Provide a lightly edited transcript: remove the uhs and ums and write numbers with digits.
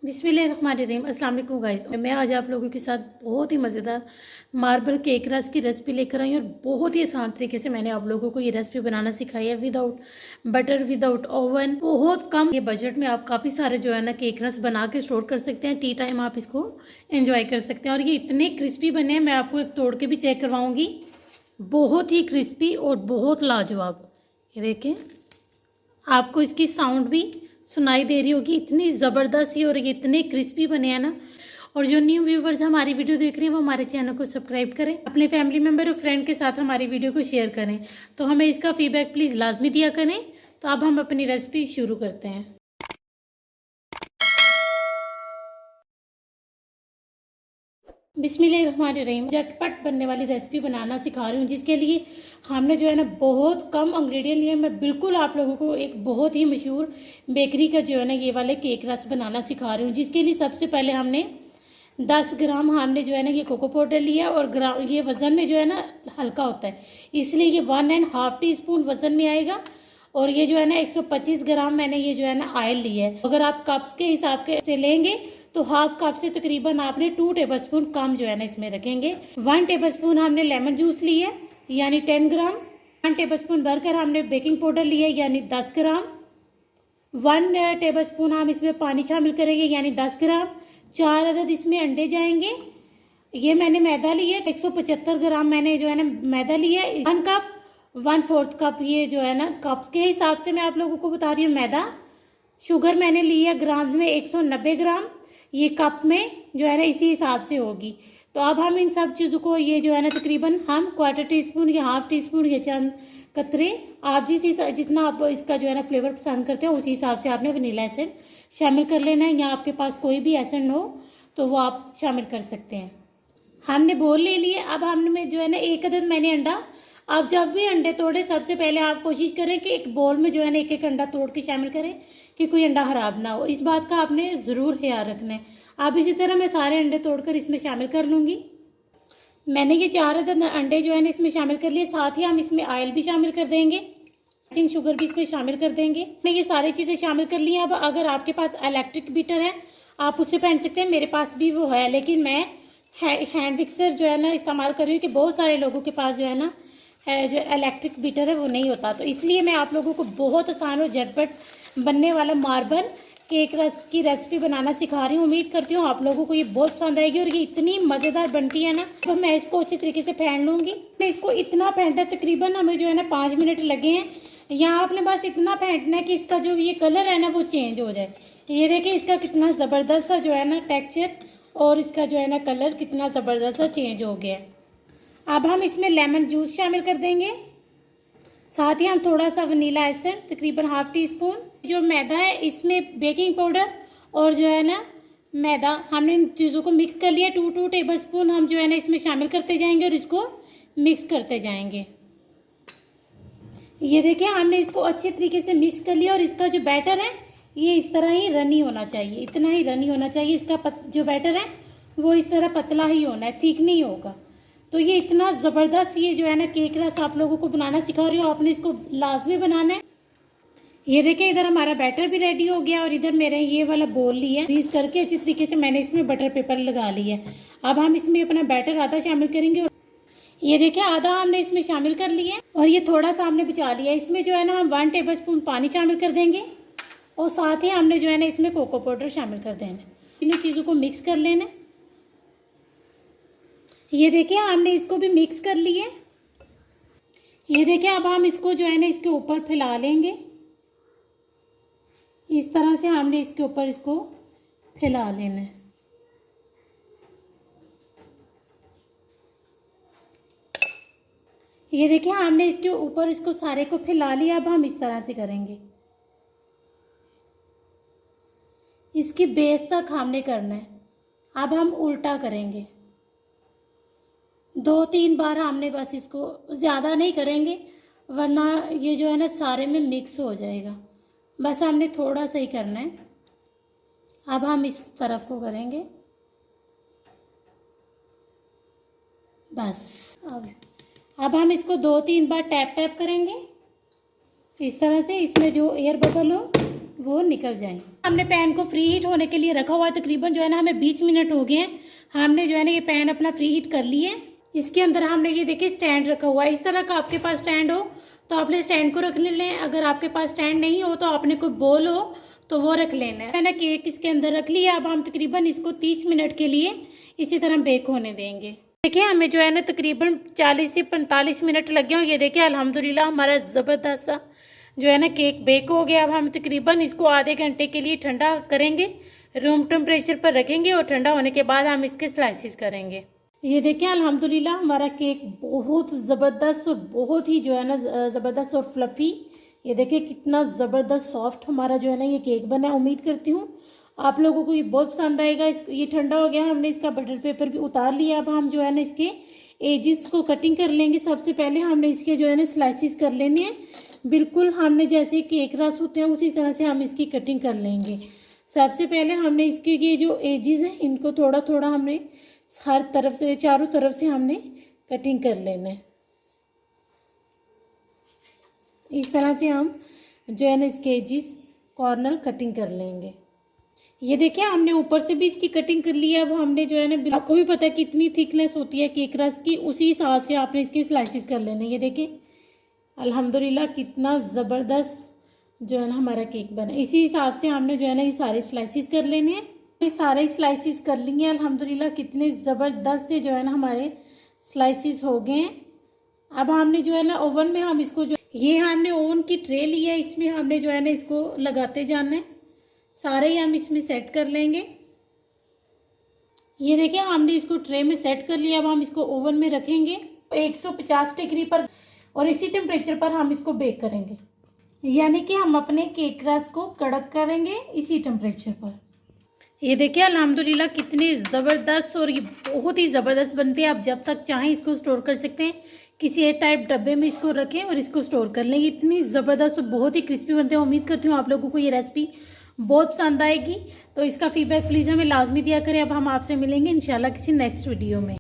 बिस्मिल्लाहिर्रहमानिर्रहीम। अस्सलाम वालेकुम गाइस। मैं आज आप लोगों के साथ बहुत ही मज़ेदार मार्बल केक रस की रेसिपी लेकर आई हूँ और बहुत ही आसान तरीके से मैंने आप लोगों को ये रेसिपी बनाना सिखाई है विदाउट बटर, विदाउट ओवन। बहुत कम ये बजट में आप काफ़ी सारे जो है ना केक रस बना के स्टोर कर सकते हैं। टी टाइम आप इसको एंजॉय कर सकते हैं और ये इतने क्रिस्पी बने हैं, मैं आपको एक तोड़ के भी चेक करवाऊँगी। बहुत ही क्रिस्पी और बहुत लाजवाब। ये देखें, आपको इसकी साउंड भी सुनाई दे रही होगी, इतनी ज़बरदस्त ही और ये इतने क्रिस्पी बने हैं ना। और जो न्यू व्यूवर्स हमारी वीडियो देख रहे हैं वो हमारे चैनल को सब्सक्राइब करें, अपने फैमिली मेम्बर और फ्रेंड के साथ हमारी वीडियो को शेयर करें। तो हमें इसका फीडबैक प्लीज़ लाजमी दिया करें। तो अब हम अपनी रेसिपी शुरू करते हैं। बिस्मिल्लाहिर्रहमानिर्रहीम। झटपट बनने वाली रेसिपी बनाना सिखा रही हूँ, जिसके लिए हमने जो है ना बहुत कम इंग्रेडिएंट लिए। मैं बिल्कुल आप लोगों को एक बहुत ही मशहूर बेकरी का जो है ना ये वाले केक रस बनाना सिखा रही हूँ, जिसके लिए सबसे पहले हमने 10 ग्राम हमने जो है ना ये कोको पाउडर लिया और ग्राम ये वज़न में जो है ना हल्का होता है, इसलिए ये 1.5 टीस्पून वज़न में आएगा। और ये जो है ना 125 ग्राम मैंने ये जो है ना ऑयल लिया है। अगर आप कप्स के हिसाब के से लेंगे तो हाफ कप से तकरीबन आपने 2 टेबलस्पून कम जो है ना इसमें रखेंगे। 1 टेबलस्पून हमने लेमन जूस लिया है यानी 10 ग्राम। 1 टेबलस्पून भरकर हमने बेकिंग पाउडर लिया है यानी 10 ग्राम। 1 टेबलस्पून हम इसमें पानी शामिल करेंगे यानी 10 ग्राम। 4 अदद इसमें अंडे जाएंगे। ये मैंने मैदा लिया है 175 ग्राम मैंने जो है ना मैदा लिया है। 1 कप 1/4 कप ये जो है ना कप्स के हिसाब से मैं आप लोगों को बता रही हूँ मैदा। शुगर मैंने लिया ग्राम में 190 ग्राम, ये कप में जो है ना इसी हिसाब से होगी। तो अब हम इन सब चीज़ों को ये जो है ना तकरीबन हम 1/4 टीस्पून या हाफ टीस्पून या चंद कतरे आप जितना आप इसका जो है ना फ्लेवर पसंद करते हो उसी हिसाब से आपने वनीला एसिड शामिल कर लेना है, या आपके पास कोई भी एसिड हो तो वो आप शामिल कर सकते हैं। हमने बोल ले लिए। अब हमने जो है ना 1 अदद मैंने अंडा। आप जब भी अंडे तोड़े सबसे पहले आप कोशिश करें कि एक बोल में जो है ना एक एक अंडा तोड़ के शामिल करें कि कोई अंडा खराब ना हो, इस बात का आपने ज़रूर ख्याल रखना है। अब इसी तरह मैं सारे अंडे तोड़कर इसमें शामिल कर लूँगी। मैंने ये 4 अदद अंडे जो है ना इसमें शामिल कर लिए। साथ ही हम इसमें ऑयल भी शामिल कर देंगे, शुगर भी इसमें शामिल कर देंगे। मैं ये सारी चीज़ें शामिल कर ली हैं। अब अगर आपके पास इलेक्ट्रिक बीटर है आप उससे पहन सकते हैं, मेरे पास भी वो है, लेकिन मैं हैंड मिक्सर जो है ना इस्तेमाल कर रही हूँ कि बहुत सारे लोगों के पास जो है ना जो इलेक्ट्रिक बीटर है वो नहीं होता। तो इसलिए मैं आप लोगों को बहुत आसान और झटपट बनने वाला मार्बल केक रस की रेसिपी बनाना सिखा रही हूँ। उम्मीद करती हूँ आप लोगों को ये बहुत पसंद आएगी और ये इतनी मज़ेदार बनती है ना। तो मैं इसको अच्छी तरीके से फेंट लूँगी। इसको इतना फेंटा तकरीबन हमें जो है ना 5 मिनट लगे हैं। यहाँ आपने बस इतना फेंटना है कि इसका जो ये कलर है ना वो चेंज हो जाए। ये देखिए इसका कितना ज़बरदस्त सा जो है ना टेक्स्चर और इसका जो है ना कलर कितना ज़बरदस्त सा चेंज हो गया। अब हम इसमें लेमन जूस शामिल कर देंगे। साथ ही हम थोड़ा सा वनीला एसेंस तकरीबन हाफ टीस्पून। जो मैदा है इसमें बेकिंग पाउडर और जो है ना मैदा हमने इन चीज़ों को मिक्स कर लिया। 2 टेबलस्पून हम जो है ना इसमें शामिल करते जाएंगे और इसको मिक्स करते जाएंगे। ये देखिए हमने इसको अच्छे तरीके से मिक्स कर लिया और इसका जो बैटर है ये इस तरह ही रनी होना चाहिए, इतना ही रनी होना चाहिए। इसका जो बैटर है वो इस तरह पतला ही होना है, थिक नहीं होगा। तो ये इतना ज़बरदस्त ये जो है ना केक रस आप लोगों को बनाना सिखा रही हूँ, आपने इसको लाजमी बनाना है। ये देखिए इधर हमारा बैटर भी रेडी हो गया और इधर मेरे ये वाला बोल लिया फ्रीज करके अच्छी तरीके से मैंने इसमें बटर पेपर लगा लिया है। अब हम इसमें अपना बैटर आधा शामिल करेंगे। ये देखिए आधा हमने इसमें शामिल कर लिया है और ये थोड़ा सा हमने बचा लिया। इसमें जो है ना हम 1 टेबलस्पून पानी शामिल कर देंगे और साथ ही हमने जो है ना इसमें कोको पाउडर शामिल कर देना है। इन चीज़ों को मिक्स कर लेना है। ये देखिए हमने इसको भी मिक्स कर लिया। ये देखिए अब हम इसको जो है ना इसके ऊपर फैला लेंगे। इस तरह से हमने इसके ऊपर इसको फैला लेना है। ये देखिए हमने इसके ऊपर इसको सारे को फैला लिया। अब हम इस तरह से करेंगे, इसकी बेस तक हमने करना है। अब हम उल्टा करेंगे 2-3 बार हमने बस इसको, ज़्यादा नहीं करेंगे वरना ये जो है ना सारे में मिक्स हो जाएगा। बस हमने थोड़ा सा ही करना है। अब हम इस तरफ को करेंगे बस। अब हम इसको 2-3 बार टैप टैप करेंगे इस तरह से। इसमें जो एयर बबल हो वो निकल जाए। हमने पैन को फ्री हीट होने के लिए रखा हुआ है, तकरीबन जो है ना हमें 20 मिनट हो गए हैं। हमने जो है ना ये पैन अपना फ्री हीट कर लिए। इसके अंदर हमने ये देखिए स्टैंड रखा हुआ है। इस तरह का आपके पास स्टैंड हो तो आपने स्टैंड को रख लें। अगर आपके पास स्टैंड नहीं हो तो आपने कोई बोल हो तो वो रख लेना है। मैंने केक इसके अंदर रख लिया। अब हम तकरीबन इसको 30 मिनट के लिए इसी तरह बेक होने देंगे। देखिए हमें जो है ना तकरीबन 40 से 45 मिनट लगे हों। ये देखिए अल्हम्दुलिल्लाह हमारा ज़बरदस्त सा जो है ना केक बेक हो गया। अब हम तकरीबन इसको आधे घंटे के लिए ठंडा करेंगे, रूम टेम्परेचर पर रखेंगे और ठंडा होने के बाद हम इसके स्लाइसिस करेंगे। ये देखिए अल्हम्दुलिल्लाह हमारा केक बहुत ज़बरदस्त और बहुत ही जो है ना ज़बरदस्त और फ्लफ़ी, ये देखिए कितना ज़बरदस्त सॉफ्ट हमारा जो है ना ये केक बना है। उम्मीद करती हूँ आप लोगों को ये बहुत पसंद आएगा। ये ठंडा हो गया, हमने इसका बटर पेपर भी उतार लिया। अब हम जो है ना इसके एजिस को कटिंग कर लेंगे। सबसे पहले हमने इसके जो है ना स्लाइसिस कर लेने हैं, बिल्कुल हमने जैसे केक रस होते हैं उसी तरह से हम इसकी कटिंग कर लेंगे। सबसे पहले हमने इसके ये जो एजिस हैं इनको थोड़ा थोड़ा हमने हर तरफ से, चारों तरफ से हमने कटिंग कर लेना है। इस तरह से हम जो है ना इसके एजिस कॉर्नर कटिंग कर लेंगे। ये देखिए हमने ऊपर से भी इसकी कटिंग कर ली है। अब हमने जो है ना, आपको भी पता है कितनी थिकनेस होती है केक रस की, उसी हिसाब से आपने इसके स्लाइसिस कर लेने। ये देखिए अल्हम्दुलिल्लाह कितना ज़बरदस्त जो है ना हमारा केक बना। इसी हिसाब से हमने जो है ना ये सारे स्लाइसिस कर लेने हैं। ये सारे स्लाइसिस कर लेंगे। अल्हम्दुलिल्लाह कितने ज़बरदस्त से जो है ना हमारे स्लाइसिस हो गए हैं। अब हमने जो है ना ओवन में हम इसको ये हमने ओवन की ट्रे ली है, इसमें हमने जो है ना इसको लगाते जाना है। सारे ही हम इसमें सेट कर लेंगे। ये देखिए हमने इसको ट्रे में सेट कर लिया। अब हम इसको ओवन में रखेंगे 150 डिग्री पर और इसी टेम्परेचर पर हम इसको बेक करेंगे। यानी कि हम अपने केक रस को कड़क करेंगे इसी टेम्परेचर पर। ये देखिए अल्हम्दुलिल्लाह कितनी ज़बरदस्त और ये बहुत ही ज़बरदस्त बनती है। आप जब तक चाहें इसको स्टोर कर सकते हैं, किसी एयर टाइप डब्बे में इसको रखें और इसको स्टोर कर लें। इतनी ज़बरदस्त और बहुत ही क्रिस्पी बनते हैं। उम्मीद करती हूँ आप लोगों को ये रेसिपी बहुत पसंद आएगी। तो इसका फीडबैक प्लीज़ हमें लाजमी दिया करें। अब हम आपसे मिलेंगे इंशाल्लाह किसी नेक्स्ट वीडियो में।